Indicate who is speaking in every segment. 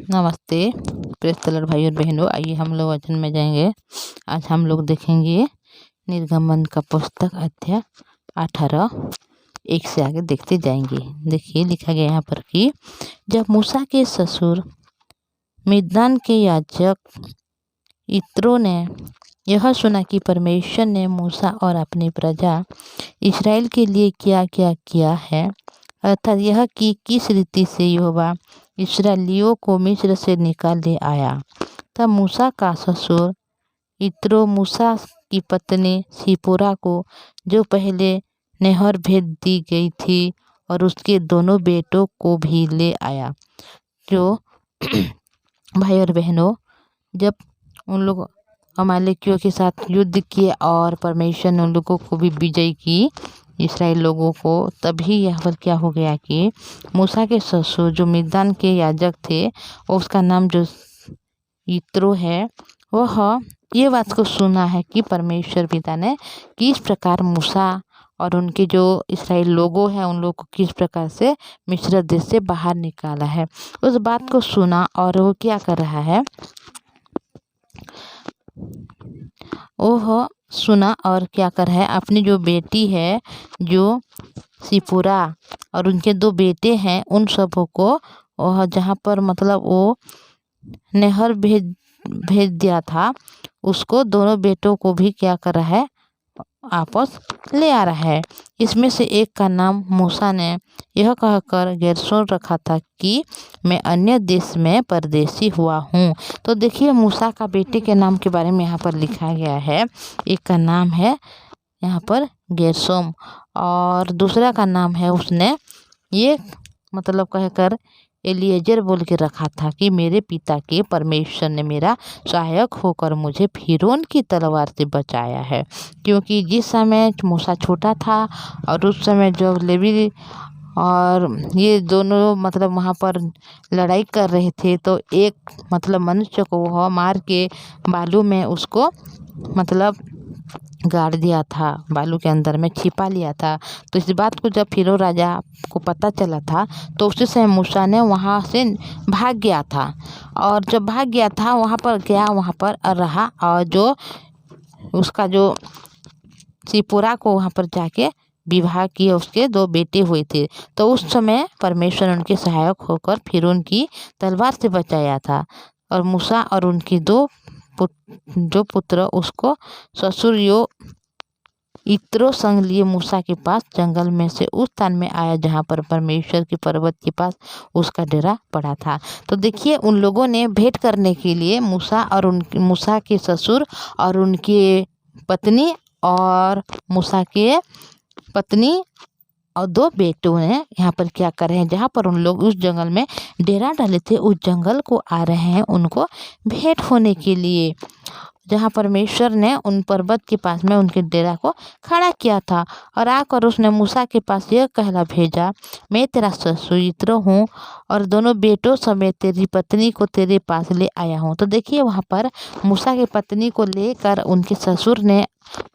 Speaker 1: नमस्ते प्रेस तलर भाई और बहनों, आइए हम लोग वचन में जाएंगे। आज हम लोग देखेंगे निर्गमन का पुस्तक अध्याय 18 1 से आगे देखते जाएंगे। देखिए लिखा गया यहाँ पर कि जब मूसा के ससुर मिद्यान के याजक यित्रो ने यह सुना कि परमेश्वर ने मूसा और अपनी प्रजा इस्राएल के लिए क्या क्या किया है, अर्थात यह कि किस रीति से यहोवा इस्राएलियों को मिस्र से निकाल ले आया, तब मूसा का ससुर यित्रो मूसा की पत्नी सिपोरा को, जो पहले नहर भेज दी गई थी, और उसके दोनों बेटों को भी ले आया। जो भाई और बहनों, जब उन लोग अमालेकियों के साथ युद्ध किए और परमेश्वर ने उन लोगों को भी विजय की, इस्राएल लोगों को, तभी यहाँ पर क्या हो गया कि मूसा के ससुर जो मिद्यान के याजक थे, और उसका नाम जो यित्रो है, वह ये बात को सुना है कि परमेश्वर पिता ने किस प्रकार मूसा और उनके जो इस्राएल लोगों हैं उन लोगों को किस प्रकार से मिस्र देश से बाहर निकाला है। उस बात को सुना और वो क्या कर रहा है, वह सुना और क्या कर रहा है, अपनी जो बेटी है जो सिपोरा और उनके 2 बेटे हैं, उन सबों को वह जहाँ पर मतलब वो नहर भेज दिया था, उसको दोनों बेटों को भी क्या कर रहा है, आपस ले आ रहा है। इसमें से एक का नाम मूसा ने यह कहकर गेर्शोन रखा था कि मैं अन्य देश में परदेशी हुआ हूँ। तो देखिए मूसा का बेटे के नाम के बारे में यहाँ पर लिखा गया है। एक का नाम है यहाँ पर गेर्शोम और दूसरा का नाम है, उसने ये मतलब कहकर एलिएजर बोल के रखा था कि मेरे पिता के परमेश्वर ने मेरा सहायक होकर मुझे फिरौन की तलवार से बचाया है। क्योंकि जिस समय मूसा छोटा था और उस समय जब लेवी और ये दोनों मतलब वहाँ पर लड़ाई कर रहे थे, तो एक मतलब मनुष्य को वह मार के बालू में उसको मतलब गाड़ दिया था, बालू के अंदर में छिपा लिया था। तो इस बात को जब फिरौन राजा को पता चला था, तो उसी समय मूसा ने वहाँ से भाग गया था, और जब भाग गया था वहाँ पर गया, वहाँ पर रहा, और जो उसका जो सिपोरा को वहाँ पर जाके विवाह किए, उसके 2 बेटे हुए थे। तो उस समय परमेश्वर ने उनके सहायक होकर फिरौन की तलवार से बचाया था, और मूसा और उनके 2 जो पुत्र उसको ससुर यित्रो संग लिए मूसा के पास जंगल में से उस स्थान में आया जहाँ पर परमेश्वर के पर्वत के पास उसका डेरा पड़ा था। तो देखिए उन लोगों ने भेंट करने के लिए मूसा के ससुर और उनके पत्नी और मूसा के पत्नी और 2 बेटों ने यहाँ पर क्या कर रहे हैं, जहाँ पर उन लोग उस जंगल में डेरा डाले थे, उस जंगल को आ रहे हैं उनको भेंट होने के लिए, जहाँ परमेश्वर ने उन पर्वत के पास में उनके डेरा को खड़ा किया था। और आकर उसने मूसा के पास यह कहला भेजा, मैं तेरा ससुर यित्रो हूँ और दोनों बेटों समेत तेरी पत्नी को तेरे पास ले आया हूँ। तो देखिए वहाँ पर मूसा की पत्नी को लेकर उनके ससुर ने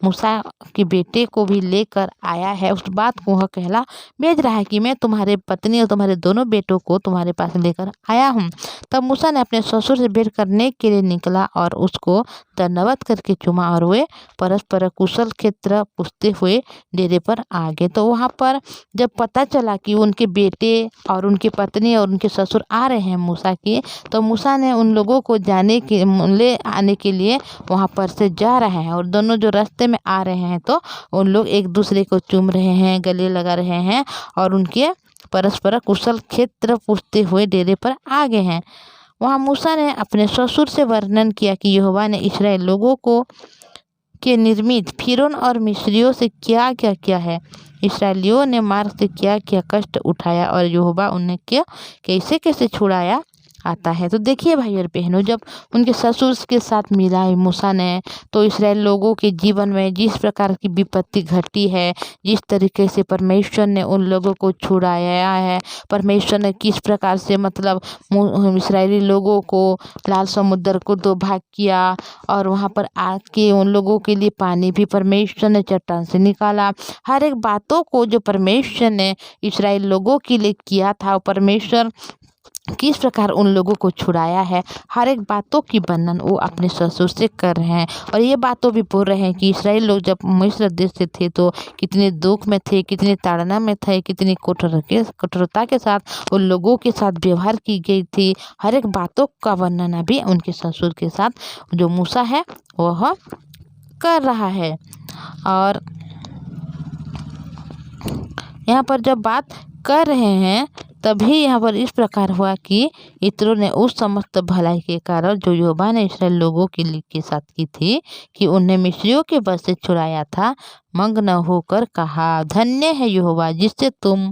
Speaker 1: मूसा के बेटे को भी लेकर आया है। उस बात को वह कहला भेज रहा है कि मैं तुम्हारे पत्नी और तुम्हारे दोनों बेटों को तुम्हारे पास लेकर आया हूँ। तब मूसा ने अपने ससुर से भेंट करने के लिए निकला और उसको धन्यवाद करके चूमा, और वे परस्पर कुशल क्षेत्र पूछते हुए डेरे पर आ गए। तो वहाँ पर जब पता चला कि उनके बेटे और उनकी पत्नी और उनके ससुर आ रहे हैं मूसा के, तो मूसा ने उन लोगों को ले आने के लिए वहाँ पर से जा रहे हैं, और दोनों जो रास्ते में आ रहे हैं तो उन लोग एक दूसरे को चूम रहे हैं, गले लगा रहे हैं, और उनके परस्पर कुशल क्षेत्र पूछते हुए डेरे पर आ गए हैं। वहाँ मूसा ने अपने ससुर से वर्णन किया कि यहोवा ने इस्राएल लोगों को के निर्मित फिरौन और मिस्रियों से क्या क्या किया है, इस्राएलियों ने मार्ग से क्या क्या कष्ट उठाया, और यहोवा उन्हें क्या कैसे कैसे छुड़ाया आता है। तो देखिए भाई और बहनों, जब उनके ससुर के साथ मिला मूसा ने, तो इस्राएल लोगों के जीवन में जिस प्रकार की विपत्ति घटी है, जिस तरीके से परमेश्वर ने उन लोगों को छुड़ाया है, परमेश्वर ने किस प्रकार से मतलब इस्राएली लोगों को लाल समुद्र को 2 भाग किया, और वहाँ पर आके उन लोगों के लिए पानी भी परमेश्वर ने चट्टान से निकाला। हर एक बातों को जो परमेश्वर ने इस्राएल लोगों के लिए किया था, परमेश्वर किस प्रकार उन लोगों को छुड़ाया है, हर एक बातों की वर्णन वो अपने ससुर से कर रहे हैं। और ये बातों भी बोल रहे हैं कि इसराइल लोग जब मिस्र देश से थे तो कितने दुख में थे, कितने ताड़ना में थे, कितनी कठोरता के साथ उन लोगों के साथ व्यवहार की गई थी। हर एक बातों का वर्णन अभी उनके ससुर के साथ जो मूसा है वह कर रहा है। और यहाँ पर जब बात कर रहे हैं तभी यहाँ पर इस प्रकार हुआ कि इत्रो ने उस समस्त भलाई के कारण जो यहोवा ने इसराइल लोगों के साथ की थी कि उन्हें मिस्रियों के वश से छुड़ाया था, मग्न होकर कहा, धन्य है यहोवा जिससे तुम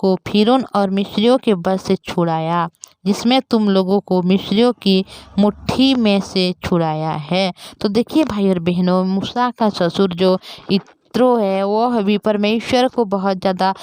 Speaker 1: को फिरौन और मिस्रियों के वश से छुड़ाया, जिसमें तुम लोगों को मिस्रियों की मुट्ठी में से छुड़ाया है। तो देखिए भाई और बहनों, मूसा का ससुर जो इत्रो है वो भी परमेश्वर को बहुत ज़्यादा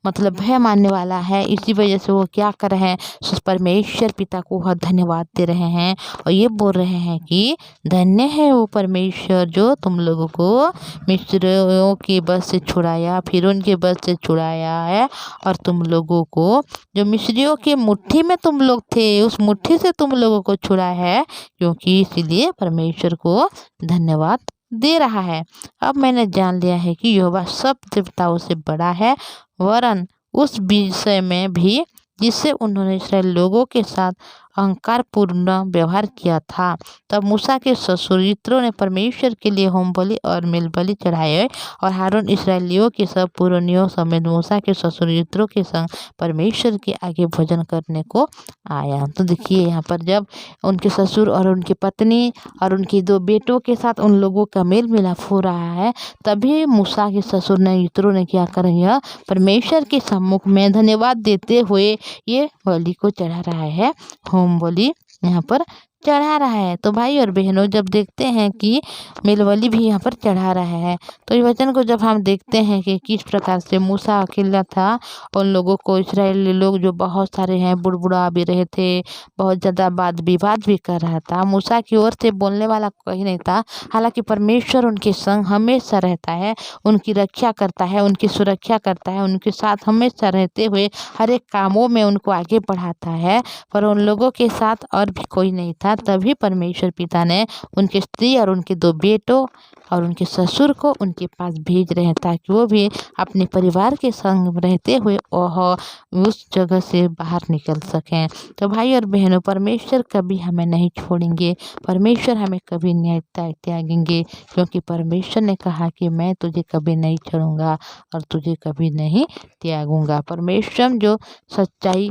Speaker 1: मतलब भय मानने वाला है। इसी वजह से वो क्या कर रहे हैं, परमेश्वर पिता को वह धन्यवाद दे रहे हैं और ये बोल रहे हैं कि धन्य है वो परमेश्वर जो तुम लोगों को मिस्रियों के बस से छुड़ाया, फिरौन के बस से छुड़ाया है और तुम लोगों को जो मिस्रियों की मुट्ठी में तुम लोग थे उस मुट्ठी से तुम लोगों को छुड़ाया है, क्योंकि इसीलिए परमेश्वर को धन्यवाद दे रहा है। अब मैंने जान लिया है कि यहोवा सब देवताओं से बड़ा है, वरन उस विषय में भी जिससे उन्होंने इसराइल लोगों के साथ अहंकारपूर्ण व्यवहार किया था। तब मूसा के ससुर यित्रो ने परमेश्वर के लिए होम बलि और मेल बलि चढ़ाए और हारून इसराइलियों के सब पुरनियों समेत मूसा के ससुर यित्रो के संग परमेश्वर के आगे भोजन करने को आया। तो देखिए यहाँ पर जब उनके ससुर और उनकी पत्नी और उनके 2 बेटों के साथ उन लोगों का मेल मिलाप हो रहा है, तभी मूसा के ससुर ने यित्रो ने क्या कर यह परमेश्वर के सम्मुख में धन्यवाद देते हुए ये बलि को चढ़ा रहा है, होम बलि यहाँ पर चढ़ा रहा है। तो भाई और बहनों, जब देखते हैं कि मेल बलि भी यहाँ पर चढ़ा रहा है, तो इस वचन को जब हम देखते हैं कि किस प्रकार से मूसा अकेला था, उन लोगों को इस्राएली लोग जो बहुत सारे हैं बुड़बुड़ा भी रहे थे, बहुत ज़्यादा वाद विवाद भी कर रहा था। मूसा की ओर से बोलने वाला कोई नहीं था, हालांकि परमेश्वर उनके संग हमेशा रहता है, उनकी रक्षा करता है, उनकी सुरक्षा करता है, उनके साथ हमेशा रहते हुए हर एक कामों में उनको आगे बढ़ाता है। पर उन लोगों के साथ और भी कोई नहीं था, तभी परमेश्वर पिता ने उनके स्त्री और उनके 2 बेटों और उनके ससुर को उनके पास भेज रहे हैं ताकि वो भी अपने परिवार के संग रहते हुए वह उस जगह से बाहर निकल सकें। तो भाई और बहनों, परमेश्वर कभी हमें नहीं छोड़ेंगे, परमेश्वर हमें कभी नहीं त्यागेंगे, क्योंकि परमेश्वर ने कहा कि मैं तुझे कभी नहीं छोड़ूंगा और तुझे कभी नहीं त्यागूंगा। परमेश्वर जो सच्चाई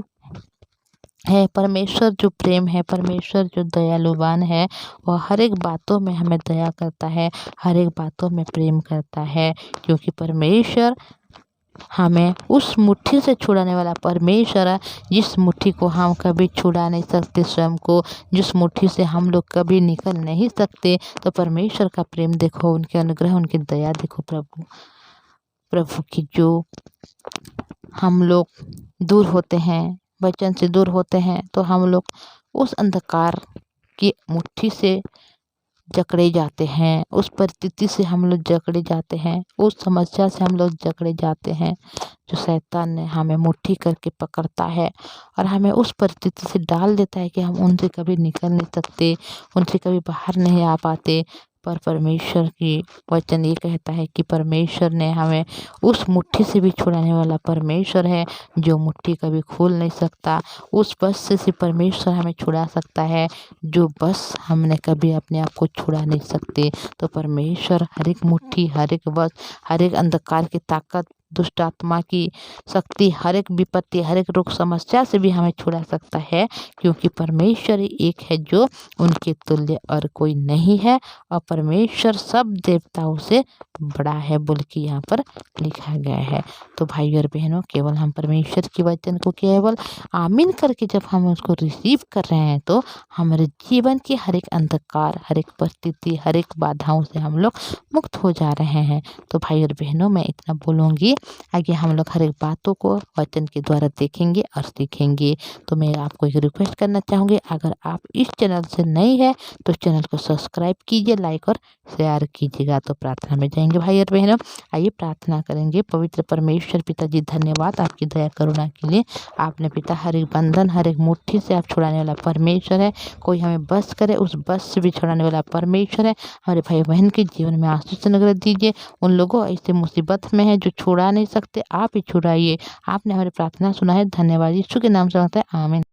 Speaker 1: है, परमेश्वर जो प्रेम है, परमेश्वर जो दयालुवान है, वह हर एक बातों में हमें दया करता है, हर एक बातों में प्रेम करता है, क्योंकि परमेश्वर हमें उस मुट्ठी से छुड़ाने वाला परमेश्वर है, जिस मुट्ठी को हम कभी छुड़ा नहीं सकते स्वयं को, जिस मुट्ठी से हम लोग कभी निकल नहीं सकते। तो परमेश्वर का प्रेम देखो, उनके अनुग्रह, उनकी दया देखो प्रभु की। जो हम लोग दूर होते हैं, वचन से दूर होते हैं, तो हम लोग उस अंधकार की मुट्ठी से जकड़े जाते हैं, उस परिस्थिति से हम लोग जकड़े जाते हैं, उस समस्या से हम लोग जकड़े जाते हैं जो शैतान ने हमें मुट्ठी करके पकड़ता है और हमें उस परिस्थिति से डाल देता है कि हम उनसे कभी निकल नहीं सकते, उनसे कभी बाहर नहीं आ पाते। पर परमेश्वर की वचन ये कहता है कि परमेश्वर ने हमें उस मुट्ठी से भी छुड़ाने वाला परमेश्वर है, जो मुट्ठी कभी खोल नहीं सकता। उस बस से परमेश्वर हमें छुड़ा सकता है, जो बस हमने कभी अपने आप को छुड़ा नहीं सकते। तो परमेश्वर हर एक मुट्ठी, हर एक बस, हर एक अंधकार की ताकत, दुष्ट आत्मा की शक्ति, हर एक विपत्ति, हर एक रोग समस्या से भी हमें छुड़ा सकता है, क्योंकि परमेश्वर एक है जो उनके तुल्य और कोई नहीं है और परमेश्वर सब देवताओं से बड़ा है बोल के यहाँ पर लिखा गया है। तो भाई और बहनों, केवल हम परमेश्वर की वचन को केवल आमीन करके जब हम उसको रिसीव कर रहे हैं, तो हमारे जीवन की हर एक अंधकार, हर एक परिस्थिति, हर एक बाधाओं से हम लोग मुक्त हो जा रहे हैं। तो भाई और बहनों, मैं इतना बोलूँगी आगे हम लोग हर एक बातों को वचन के द्वारा देखेंगे और सीखेंगे। तो मैं आपको एक रिक्वेस्ट करना चाहूँगी, अगर आप इस चैनल से नई है तो चैनल को सब्सक्राइब कीजिए, लाइक और शेयर कीजिएगा। तो प्रार्थना में जाएंगे भाई और बहनों, आइए प्रार्थना करेंगे। पवित्र परमेश्वर पिताजी, धन्यवाद आपकी दया करुणा के लिए। आपने पिता हर एक बंधन, हर एक मुट्ठी से आप छुड़ाने वाला परमेश्वर है। कोई हमें बस करे, उस बस से भी छुड़ाने वाला परमेश्वर है। हमारे भाई बहन के जीवन में आशीष अनुग्रह दीजिए। उन लोगों ऐसे मुसीबत में है जो छुड़ा नहीं सकते, आप ही छुड़ाइए। आपने हमारी प्रार्थना सुना है, धन्यवाद। यीशु के नाम से मांगते हैं, आमीन।